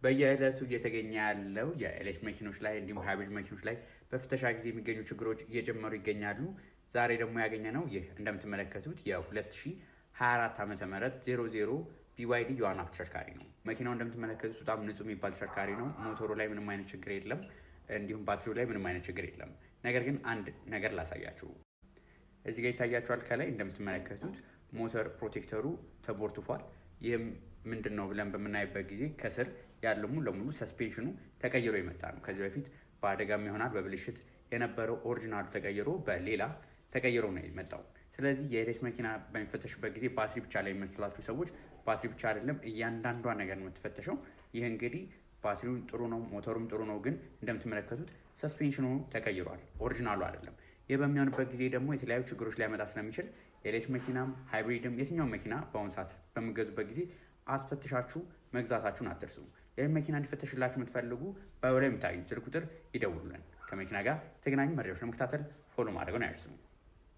በየዕለቱ እየተገኘ ያለው የኤሌክትሪክ መኪኖች ላይ እንዲሁም ሃይብሪድ መኪኖች ላይ በፍተሻ ጊዜ የሚገኙ ችግሮች እየጨመሩ ይገኛሉ። ዛሬ ደግሞ ያገኘነው ይህ እንደምትመለከቱት የ2024 ዓ.ም 00 BYD ዩአንአፕ ተሽከርካሪ ነው። መኪናው እንደምትመለከቱት በጣም ንጹህ የሚባል ተሽከርካሪ ነው። ሞተሩ ላይ ምንም አይነት ችግር የለም፣ እንዲሁም ባትሪው ላይ ምንም አይነት ችግር የለም። ነገር ግን አንድ ነገር ላሳያችሁ። እዚህ ጋር ይታያችኋል። ከላይ እንደምትመለከቱት ሞተር ፕሮቴክተሩ ተቦርትፏል። ይህም ምንድን ነው ብለን በምናይበት ጊዜ ከስር ያለው ሙሉ ለሙሉ ሰስፔንሽኑ ተቀይሮ የመጣ ነው። ከዚህ በፊት በአደጋም ይሆናል በብልሽት የነበረው ኦሪጂናሉ ተቀይሮ በሌላ ተቀይሮ ነው የመጣው። ስለዚህ የኤሌክትሪክ መኪና በሚፈተሽበት ጊዜ ባትሪ ብቻ ላይ የሚመስላችሁ ሰዎች ባትሪ ብቻ አይደለም፣ እያንዳንዷ ነገር ነው የምትፈተሸው። ይህ እንግዲህ ባትሪው ጥሩ ነው፣ ሞተሩም ጥሩ ነው፣ ግን እንደምትመለከቱት ሰስፔንሽኑ ተቀይሯል፣ ኦሪጂናሉ አይደለም። ይህ በሚሆንበት ጊዜ ደግሞ የተለያዩ ችግሮች ሊያመጣ ስለሚችል የኤሌክትሪክ መኪናም ሃይብሪድም የትኛው መኪና በአሁኑ ሰዓት በሚገዙበት ጊዜ አስፈትሻችሁ መግዛታችሁን አትርሱ። ይህን መኪና እንዲፈተሽላችሁ የምትፈልጉ ባዮ ላይ የምታገኙት ስልክ ቁጥር ይደውሉልን። ከመኪና ጋር የተገናኙ መረጃዎች ለመከታተል ፎሎ ማድረግን አይርሱ።